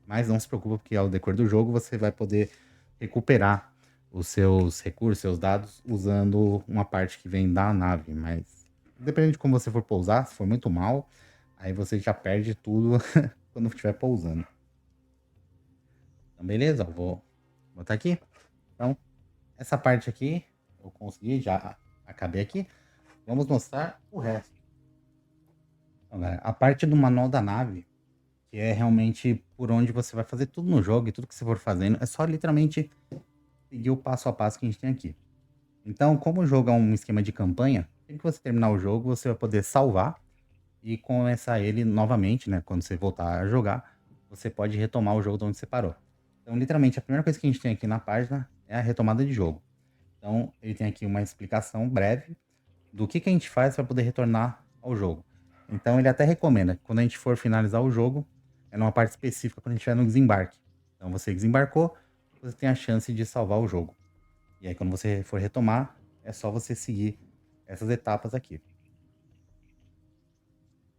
A: Mas não se preocupe porque ao decorrer do jogo você vai poder recuperar os seus recursos, seus dados, usando uma parte que vem da nave. Mas dependendo de como você for pousar, se for muito mal, aí você já perde tudo quando estiver pousando. Então beleza, eu vou botar aqui. Então essa parte aqui eu consegui, já acabei aqui. Vamos mostrar o resto. Então, galera, a parte do manual da nave, que é realmente por onde você vai fazer tudo no jogo e tudo que você for fazendo, é só literalmente seguir o passo a passo que a gente tem aqui. Então, como o jogo é um esquema de campanha, assim que você terminar o jogo, você vai poder salvar e começar ele novamente, né? Quando você voltar a jogar, você pode retomar o jogo de onde você parou. Então, literalmente, a primeira coisa que a gente tem aqui na página é a retomada de jogo. Então, ele tem aqui uma explicação breve do que a gente faz para poder retornar ao jogo. Então, ele até recomenda que quando a gente for finalizar o jogo, é numa parte específica quando a gente estiver no desembarque. Então, você desembarcou, você tem a chance de salvar o jogo. E aí, quando você for retomar, é só você seguir essas etapas aqui.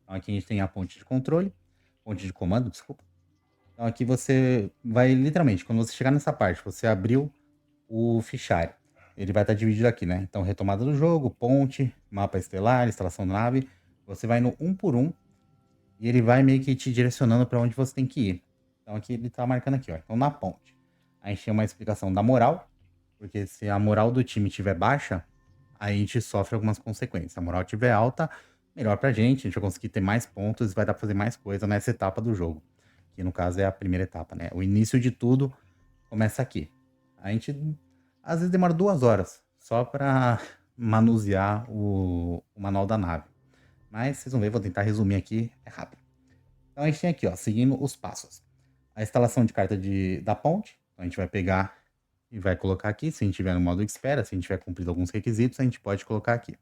A: Então, aqui a gente tem a ponte de controle, ponte de comando, desculpa. Então, aqui você vai, literalmente, quando você chegar nessa parte, você abriu o fichário. Ele vai estar dividido aqui, né? Então, retomada do jogo, ponte, mapa estelar, instalação da nave. Você vai no 1 por 1 e ele vai meio que te direcionando para onde você tem que ir. Então, aqui ele tá marcando aqui, ó. Então, na ponte, a gente tem uma explicação da moral, porque se a moral do time estiver baixa, aí a gente sofre algumas consequências. Se a moral estiver alta, melhor pra gente, a gente vai conseguir ter mais pontos e vai dar pra fazer mais coisa nessa etapa do jogo. Que no caso é a primeira etapa, né? O início de tudo começa aqui. A gente às vezes demora 2 horas só para manusear o manual da nave. Mas vocês vão ver, vou tentar resumir aqui, é rápido. Então a gente tem aqui, ó, seguindo os passos. A instalação de carta da ponte. Então a gente vai pegar e vai colocar aqui. Se a gente tiver no modo espera, se a gente tiver cumprido alguns requisitos, a gente pode colocar aqui.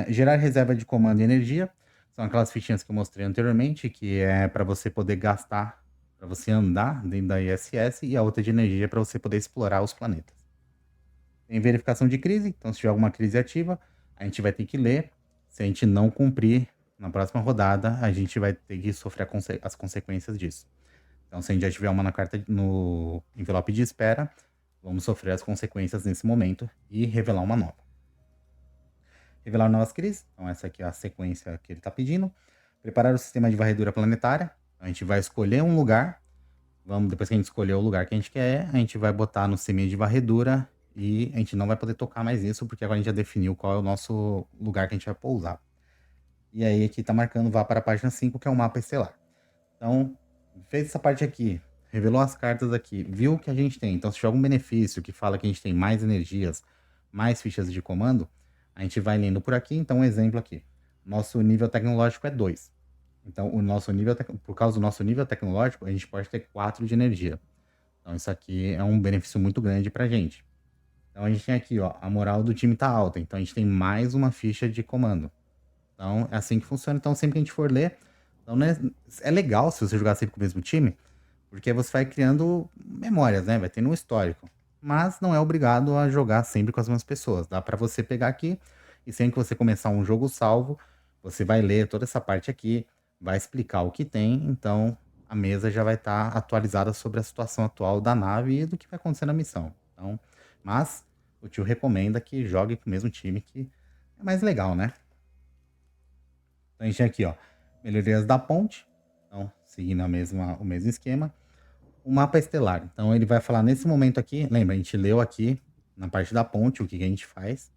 A: Gerar reserva de comando e energia. São aquelas fichinhas que eu mostrei anteriormente, que é para você poder gastar, para você andar dentro da ISS, e a outra de energia para você poder explorar os planetas. Tem verificação de crise, então se tiver alguma crise ativa, a gente vai ter que ler. Se a gente não cumprir na próxima rodada, a gente vai ter que sofrer as consequências disso. Então, se a gente já tiver uma na carta no envelope de espera, vamos sofrer as consequências nesse momento e revelar uma nova. Revelar novas crises, então essa aqui é a sequência que ele está pedindo. Preparar o sistema de varredura planetária, a gente vai escolher um lugar. Depois que a gente escolher o lugar que a gente quer, a gente vai botar no sistema de varredura e a gente não vai poder tocar mais isso, porque agora a gente já definiu qual é o nosso lugar que a gente vai pousar. E aí aqui está marcando vá para a página 5, que é o mapa estelar. Então, fez essa parte aqui, revelou as cartas aqui, viu o que a gente tem. Então, se tiver algum benefício que fala que a gente tem mais energias, mais fichas de comando, a gente vai lendo por aqui. Então, um exemplo aqui. Nosso nível tecnológico é 2. Então, por causa do nosso nível tecnológico, a gente pode ter 4 de energia. Então, isso aqui é um benefício muito grande pra gente. Então, a gente tem aqui, ó, a moral do time tá alta. Então, a gente tem mais uma ficha de comando. Então, é assim que funciona. Então, sempre que a gente for ler, então, né, é legal se você jogar sempre com o mesmo time, porque você vai criando memórias, né? Vai tendo um histórico. Mas não é obrigado a jogar sempre com as mesmas pessoas. Dá pra você pegar aqui e sempre que você começar um jogo salvo, você vai ler toda essa parte aqui, vai explicar o que tem, então a mesa já vai estar atualizada sobre a situação atual da nave e do que vai acontecer na missão. Então, mas o tio recomenda que jogue com o mesmo time, que é mais legal, né? Então a gente tem aqui, ó, melhorias da ponte, então seguindo o mesmo esquema. O mapa estelar, então ele vai falar nesse momento aqui, lembra, a gente leu aqui na parte da ponte o que a gente faz,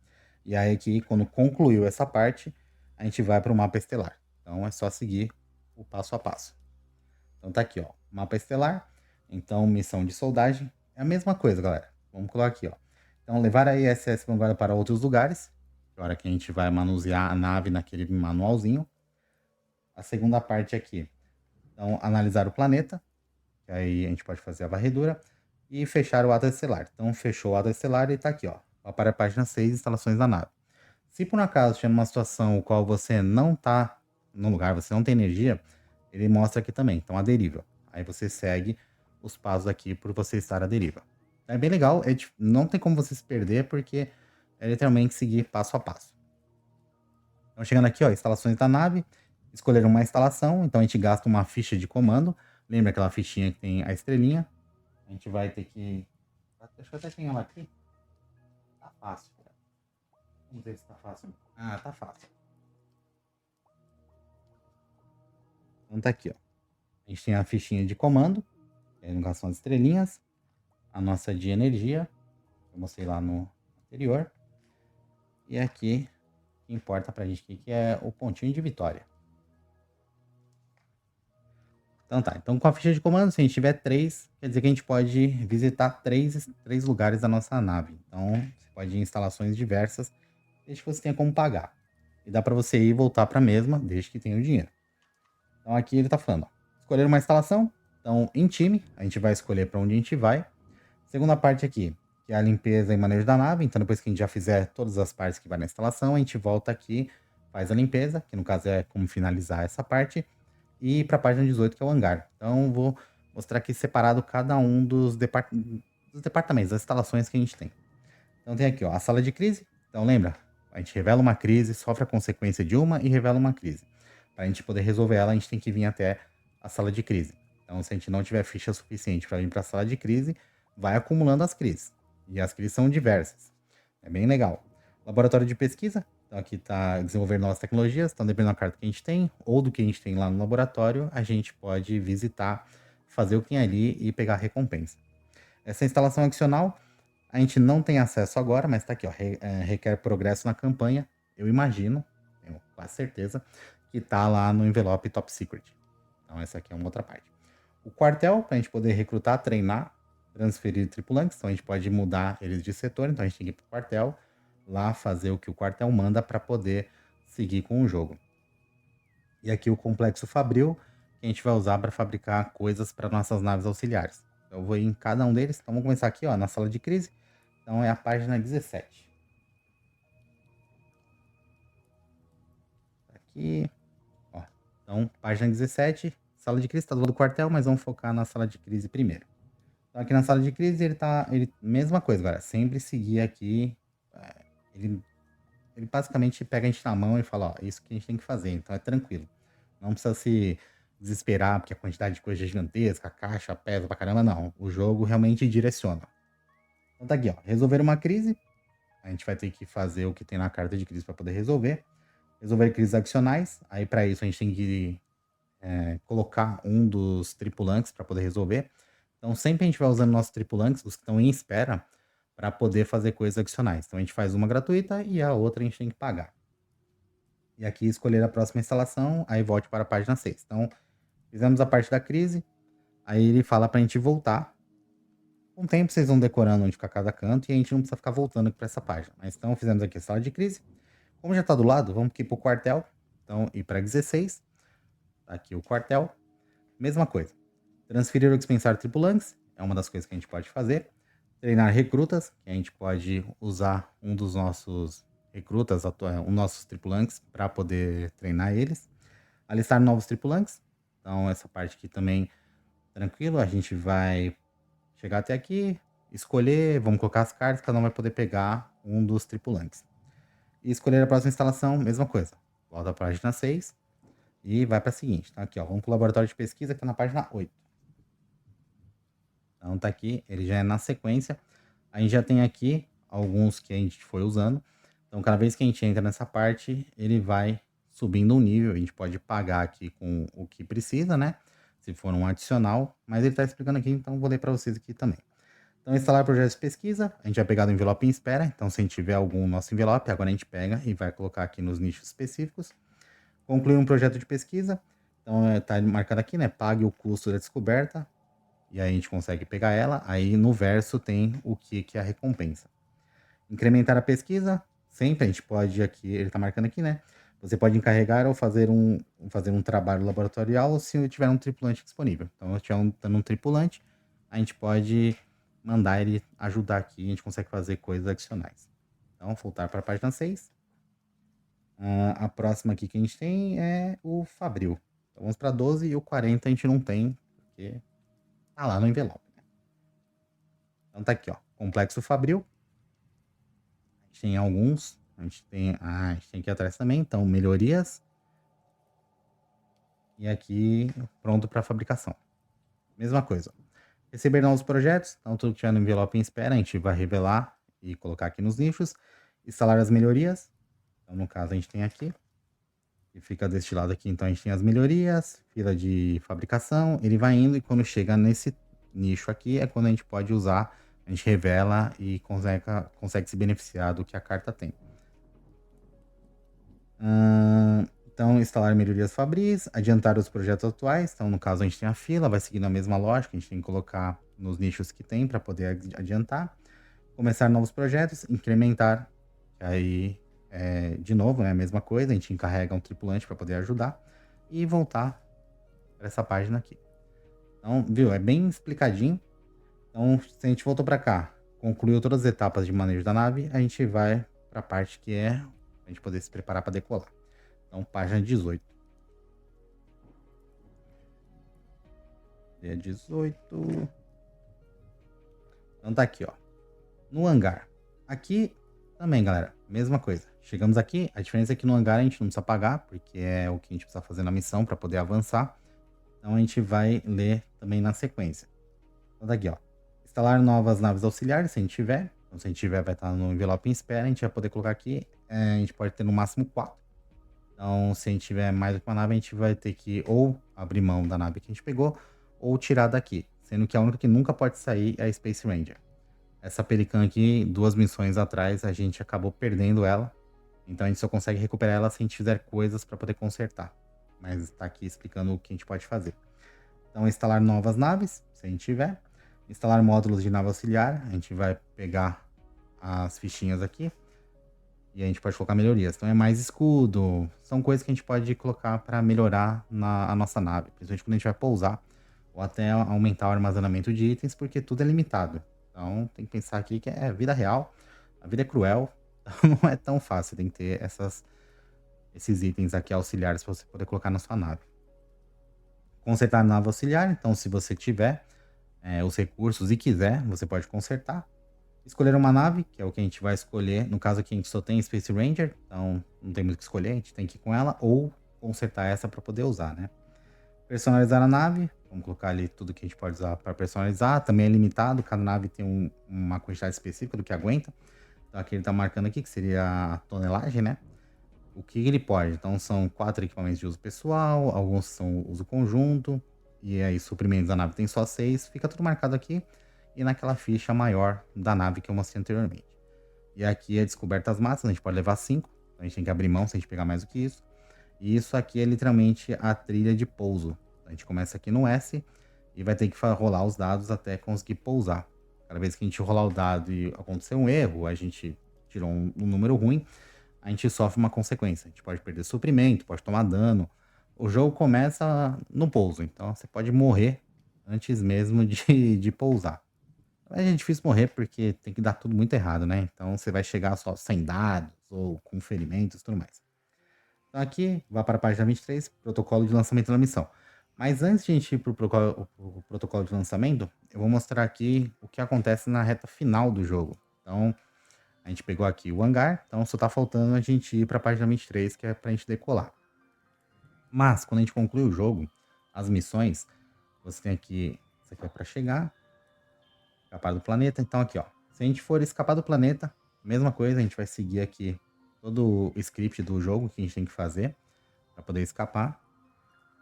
A: e aí aqui quando concluiu essa parte, a gente vai para o mapa estelar. Então é só seguir o passo a passo. Então tá aqui, ó, mapa estelar, então missão de soldagem, é a mesma coisa, galera. Vamos colocar aqui, ó. Então levar a ISS Vanguarda para outros lugares, que é a hora que a gente vai manusear a nave naquele manualzinho. A segunda parte aqui, então analisar o planeta, que aí a gente pode fazer a varredura, e fechar o Atlas Estelar. Então, fechou o Atlas Estelar e tá aqui, ó. Para a página 6, instalações da nave. Se por um acaso tiver uma situação no qual você não tá no lugar, você não tem energia, ele mostra aqui também. Então, a deriva. Aí você segue os passos aqui por você estar à deriva. É bem legal, não tem como você se perder, porque é literalmente seguir passo a passo. Então, chegando aqui, ó, instalações da nave, escolher uma instalação, então a gente gasta uma ficha de comando. Lembra aquela fichinha que tem a estrelinha? A gente vai ter que... Acho que até tem ela aqui. Tá fácil. Vamos ver se tá fácil. Ah, tá fácil. Então tá aqui, ó. A gente tem a fichinha de comando. No caso são as estrelinhas. A nossa de energia. Eu mostrei lá no anterior. E aqui, o que importa pra gente aqui, que é o pontinho de vitória. Então tá, então com a ficha de comando, se a gente tiver 3, quer dizer que a gente pode visitar 3 lugares da nossa nave. Então, você pode ir em instalações diversas, desde que você tenha como pagar. E dá para você ir e voltar para a mesma, desde que tenha o dinheiro. Então aqui ele tá falando, ó, escolher uma instalação. Então, em time, a gente vai escolher para onde a gente vai. Segunda parte aqui, que é a limpeza e manejo da nave. Então, depois que a gente já fizer todas as partes que vai na instalação, a gente volta aqui, faz a limpeza, que no caso é como finalizar essa parte. E para a página 18, que é o hangar. Então, vou mostrar aqui separado cada um dos departamentos, das instalações que a gente tem. Então, tem aqui, ó, a sala de crise. Então, lembra? A gente revela uma crise, sofre a consequência de uma e revela uma crise. Para a gente poder resolver ela, a gente tem que vir até a sala de crise. Então, se a gente não tiver ficha suficiente para vir para a sala de crise, vai acumulando as crises. E as crises são diversas. É bem legal. Laboratório de pesquisa. Então aqui está desenvolver novas tecnologias, então dependendo da carta que a gente tem, ou do que a gente tem lá no laboratório, a gente pode visitar, fazer o que tem ali e pegar a recompensa. Essa instalação adicional, a gente não tem acesso agora, mas está aqui, ó, requer progresso na campanha, eu imagino, tenho quase certeza, que está lá no envelope Top Secret. Então essa aqui é uma outra parte. O quartel, para a gente poder recrutar, treinar transferir tripulantes, então a gente pode mudar eles de setor, então a gente tem que ir para o quartel, lá fazer o que o quartel manda para poder seguir com o jogo. E aqui o complexo fabril, que a gente vai usar para fabricar coisas para nossas naves auxiliares. Então, eu vou ir em cada um deles, então vamos começar aqui ó, na sala de crise, então é a página 17. Aqui, ó, então página 17, sala de crise, está do lado do quartel, mas vamos focar na sala de crise primeiro. Então aqui na sala de crise mesma coisa, galera, sempre seguir aqui, ele basicamente pega a gente na mão e fala, ó, é isso que a gente tem que fazer, então é tranquilo. Não precisa se desesperar porque a quantidade de coisa é gigantesca, a caixa pesa pra caramba, não. O jogo realmente direciona. Então tá aqui, ó, resolver uma crise, a gente vai ter que fazer o que tem na carta de crise para poder resolver. Resolver crises adicionais, aí para isso a gente tem que colocar um dos tripulantes para poder resolver. Então sempre a gente vai usando nossos tripulantes, os que estão em espera, para poder fazer coisas adicionais. Então a gente faz uma gratuita e a outra a gente tem que pagar. E aqui escolher a próxima instalação, aí volte para a página 6. Então fizemos a parte da crise, aí ele fala para a gente voltar. Com o tempo vocês vão decorando onde fica cada canto e a gente não precisa ficar voltando aqui para essa página. Mas então fizemos aqui a sala de crise. Como já está do lado, vamos aqui para o quartel. Então ir para 16. Tá aqui o quartel. Mesma coisa. Transferir ou dispensar tripulantes é uma das coisas que a gente pode fazer. Treinar recrutas, que a gente pode usar um dos nossos recrutas, nossos tripulantes, para poder treinar eles. Alistar novos tripulantes. Então essa parte aqui também tranquilo. A gente vai chegar até aqui, escolher, vamos colocar as cartas, cada um vai poder pegar um dos tripulantes. E escolher a próxima instalação, mesma coisa. Volta para a página 6 e vai para a seguinte. Então aqui, ó, vamos para o laboratório de pesquisa, que tá na página 8. Então tá aqui, ele já é na sequência. A gente já tem aqui alguns que a gente foi usando. Então cada vez que a gente entra nessa parte, ele vai subindo um nível. A gente pode pagar aqui com o que precisa, né? Se for um adicional. Mas ele tá explicando aqui, então vou ler para vocês aqui também. Então instalar projetos de pesquisa. A gente vai pegar do envelope em espera. Então se a gente tiver algum no nosso envelope, agora a gente pega e vai colocar aqui nos nichos específicos. Concluir um projeto de pesquisa. Então tá marcado aqui, né? Pague o custo da descoberta. E aí a gente consegue pegar ela. Aí no verso tem o que é a recompensa. Incrementar a pesquisa. Sempre a gente pode aqui, ele está marcando aqui, né? Você pode encarregar ou fazer um trabalho laboratorial se tiver um tripulante disponível. Então, se tiver um tripulante, a gente pode mandar ele ajudar aqui. A gente consegue fazer coisas adicionais. Então, voltar para a página 6. A próxima aqui que a gente tem é o Fabril. Então, vamos para 12 e o 40 a gente não tem, porque tá lá no envelope. Né? Então tá aqui, ó, complexo Fabril. A gente tem alguns, a gente tem aqui atrás também, então melhorias. E aqui pronto para fabricação. Mesma coisa. Receber novos projetos, então tudo que tiver no envelope em espera, a gente vai revelar e colocar aqui nos nichos. Instalar as melhorias. Então no caso a gente tem aqui. E fica deste lado aqui, então a gente tem as melhorias, fila de fabricação, ele vai indo e quando chega nesse nicho aqui é quando a gente pode usar, a gente revela e consegue se beneficiar do que a carta tem. Então, instalar melhorias fabris, adiantar os projetos atuais, então no caso a gente tem a fila, vai seguindo a mesma lógica, a gente tem que colocar nos nichos que tem para poder adiantar. Começar novos projetos, incrementar, aí de novo, né, a mesma coisa, a gente encarrega um tripulante para poder ajudar e voltar para essa página aqui. Então, viu, é bem explicadinho. Então, se a gente voltou para cá, concluiu todas as etapas de manejo da nave, a gente vai para a parte que é a gente poder se preparar para decolar. Então, página 18. Dia 18. Então tá aqui, ó. No hangar. Aqui também, galera, mesma coisa. Chegamos aqui, a diferença é que no hangar a gente não precisa pagar, porque é o que a gente precisa fazer na missão para poder avançar. Então a gente vai ler também na sequência. Então tá aqui, ó. Instalar novas naves auxiliares, se a gente tiver. Então se a gente tiver, vai estar no envelope em espera. A gente vai poder colocar aqui, a gente pode ter no máximo 4. Então se a gente tiver mais do que uma nave, a gente vai ter que ou abrir mão da nave que a gente pegou, ou tirar daqui. Sendo que a única que nunca pode sair é a Space Ranger. Essa Pelican aqui, 2 missões atrás, a gente acabou perdendo ela. Então a gente só consegue recuperar ela se a gente fizer coisas para poder consertar. Mas está aqui explicando o que a gente pode fazer. Então instalar novas naves, se a gente tiver. Instalar módulos de nave auxiliar. A gente vai pegar as fichinhas aqui e a gente pode colocar melhorias. Então é mais escudo, são coisas que a gente pode colocar para melhorar a nossa nave, principalmente quando a gente vai pousar, ou até aumentar o armazenamento de itens, porque tudo é limitado. Então tem que pensar aqui que é vida real, a vida é cruel, então não é tão fácil, tem que ter esses itens aqui auxiliares para você poder colocar na sua nave. Consertar a nave auxiliar, então se você tiver os recursos e quiser, você pode consertar. Escolher uma nave, que é o que a gente vai escolher. No caso aqui a gente só tem Space Ranger, então não tem muito o que escolher, a gente tem que ir com ela ou consertar essa para poder usar, né? Personalizar a nave, vamos colocar ali tudo que a gente pode usar para personalizar. Também é limitado, cada nave tem uma quantidade específica do que aguenta. Então aqui ele está marcando aqui que seria a tonelagem, né? O que ele pode? Então são 4 equipamentos de uso pessoal, alguns são uso conjunto, e aí suprimentos da nave tem só 6. Fica tudo marcado aqui e naquela ficha maior da nave que eu mostrei anteriormente. E aqui é descoberta as massas, a gente pode levar 5, então a gente tem que abrir mão se a gente pegar mais do que isso. E isso aqui é literalmente a trilha de pouso. A gente começa aqui no S e vai ter que rolar os dados até conseguir pousar. Cada vez que a gente rolar o dado e acontecer um erro, a gente tirou um número ruim, a gente sofre uma consequência. A gente pode perder suprimento, pode tomar dano. O jogo começa no pouso, então você pode morrer antes mesmo de pousar. É difícil morrer porque tem que dar tudo muito errado, né? Então você vai chegar só sem dados ou com ferimentos e tudo mais. Então aqui, vá para a página 23, protocolo de lançamento da missão. Mas antes de a gente ir para o protocolo de lançamento, eu vou mostrar aqui o que acontece na reta final do jogo. Então, a gente pegou aqui o hangar, então só está faltando a gente ir para a página 23, que é para a gente decolar. Mas, quando a gente conclui o jogo, as missões, você tem aqui, isso aqui é para chegar, escapar do planeta. Então aqui, ó, se a gente for escapar do planeta, mesma coisa, a gente vai seguir aqui todo o script do jogo que a gente tem que fazer para poder escapar.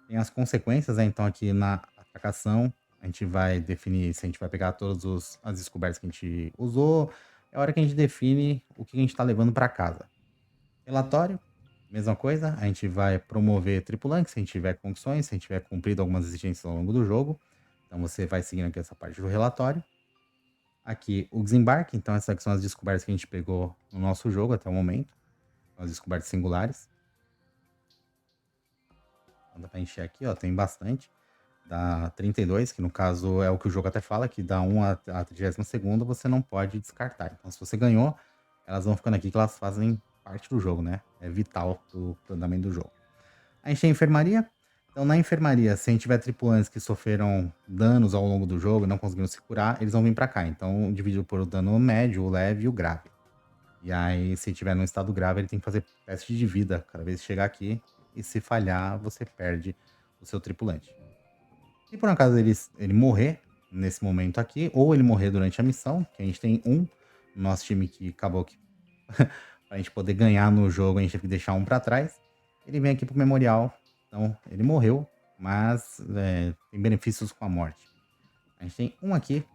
A: Tem as consequências, né? Então aqui na atracação, a gente vai definir se a gente vai pegar todas as descobertas que a gente usou. É a hora que a gente define o que a gente está levando para casa. Relatório, mesma coisa, a gente vai promover tripulantes se a gente tiver condições, se a gente tiver cumprido algumas exigências ao longo do jogo. Então você vai seguindo aqui essa parte do relatório. Aqui o desembarque, então essas aqui são as descobertas que a gente pegou no nosso jogo até o momento. São as descobertas singulares. Então dá pra encher aqui, ó, tem bastante. Dá 32, que no caso é o que o jogo até fala, que dá 1 a 32ª, você não pode descartar. Então se você ganhou, elas vão ficando aqui que elas fazem parte do jogo, né? É vital pro andamento do jogo. A gente tem a enfermaria. Então, na enfermaria, se a gente tiver tripulantes que sofreram danos ao longo do jogo e não conseguiram se curar, eles vão vir pra cá. Então, dividido por o dano médio, o leve e o grave. E aí, se tiver num estado grave, ele tem que fazer teste de vida cada vez que chegar aqui. E se falhar, você perde o seu tripulante. Se por acaso ele morrer nesse momento aqui, ou ele morrer durante a missão, que a gente tem no nosso time que acabou que pra gente poder ganhar no jogo, a gente teve que deixar um pra trás. Ele vem aqui pro memorial. Então, ele morreu, mas tem benefícios com a morte. A gente tem um aqui,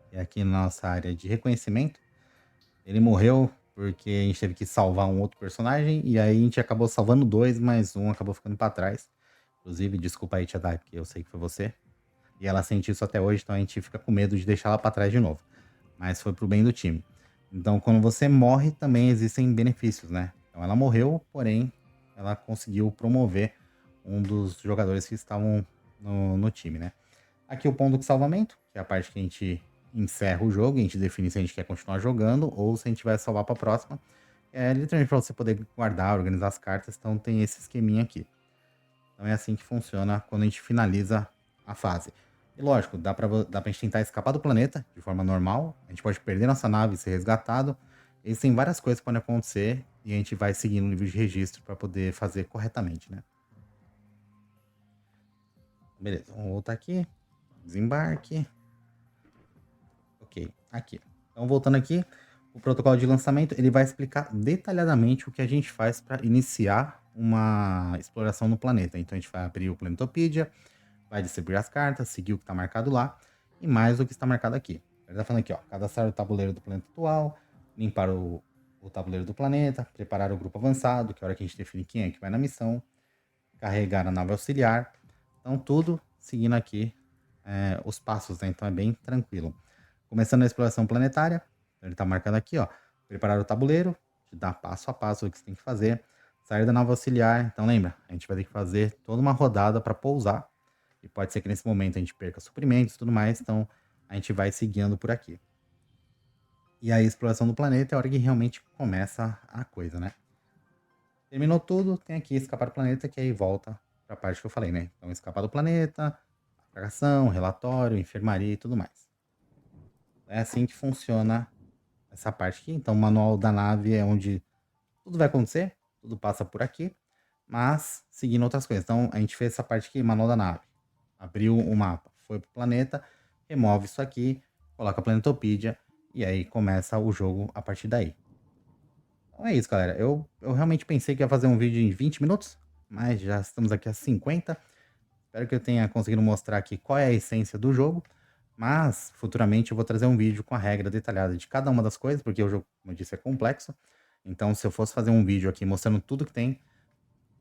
A: que é aqui na nossa área de reconhecimento. Ele morreu porque a gente teve que salvar um outro personagem, e aí a gente acabou salvando 2, mas um acabou ficando pra trás. Inclusive, desculpa aí, Tia Dai, porque eu sei que foi você. E ela sente isso até hoje, então a gente fica com medo de deixar ela pra trás de novo. Mas foi pro bem do time. Então, quando você morre, também existem benefícios, né? Então, ela morreu, porém, ela conseguiu promover um dos jogadores que estavam no time, né? Aqui o ponto de salvamento, que é a parte que a gente encerra o jogo, a gente define se a gente quer continuar jogando ou se a gente vai salvar para a próxima. É literalmente para você poder guardar, organizar as cartas, então tem esse esqueminha aqui. Então é assim que funciona quando a gente finaliza a fase. E lógico, dá pra gente tentar escapar do planeta de forma normal, a gente pode perder nossa nave e ser resgatado. Existem várias coisas que podem acontecer e a gente vai seguindo o livro de registro para poder fazer corretamente, né? Beleza, vamos voltar aqui. Desembarque. Ok, aqui. Então, voltando aqui, o protocolo de lançamento, ele vai explicar detalhadamente o que a gente faz para iniciar uma exploração no planeta. Então, a gente vai abrir o Planetopedia, vai distribuir as cartas, seguir o que está marcado lá e mais o que está marcado aqui. Ele está falando aqui, ó, cadastrar o tabuleiro do planeta atual, limpar o tabuleiro do planeta, preparar o grupo avançado, que é a hora que a gente define quem é que vai na missão, carregar a nave auxiliar. Então, tudo seguindo aqui os passos, né? Então é bem tranquilo. Começando a exploração planetária, ele tá marcado aqui, ó. Preparar o tabuleiro, te dá passo a passo o que você tem que fazer. Sair da nave auxiliar, então lembra, a gente vai ter que fazer toda uma rodada para pousar. E pode ser que nesse momento a gente perca suprimentos e tudo mais, então a gente vai seguindo por aqui. E aí, a exploração do planeta é a hora que realmente começa a coisa, né? Terminou tudo, tem aqui escapar do planeta, que aí volta para a parte que eu falei, né? Então, escapar do planeta, apagação, relatório, enfermaria e tudo mais. É assim que funciona essa parte aqui. Então, o manual da nave é onde tudo vai acontecer, tudo passa por aqui, mas seguindo outras coisas. Então, a gente fez essa parte aqui, manual da nave. Abriu o mapa, foi pro planeta, remove isso aqui, coloca a Planetopedia e aí começa o jogo a partir daí. Então é isso, galera. Eu realmente pensei que ia fazer um vídeo em 20 minutos, mas já estamos aqui a 50. Espero que eu tenha conseguido mostrar aqui qual é a essência do jogo. Mas futuramente eu vou trazer um vídeo com a regra detalhada de cada uma das coisas, porque o jogo, como eu disse, é complexo. Então, se eu fosse fazer um vídeo aqui mostrando tudo que tem,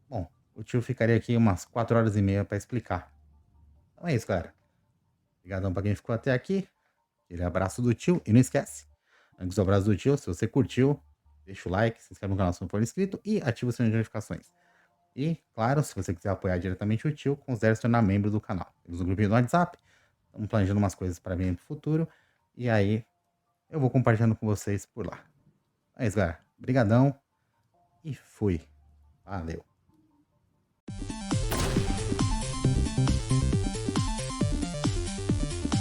A: bom, o tio ficaria aqui umas 4 horas e meia para explicar. Então é isso, galera. Obrigadão para quem ficou até aqui. Aquele abraço do tio. E não esquece, antes do abraço do tio, se você curtiu, deixa o like, se inscreve no canal se não for inscrito e ativa o sininho de notificações. E, claro, se você quiser apoiar diretamente o tio, considere se tornar membro do canal. Temos um grupinho no WhatsApp, estamos planejando umas coisas para vir no futuro. E aí, eu vou compartilhando com vocês por lá. É isso, galera. Brigadão e fui. Valeu.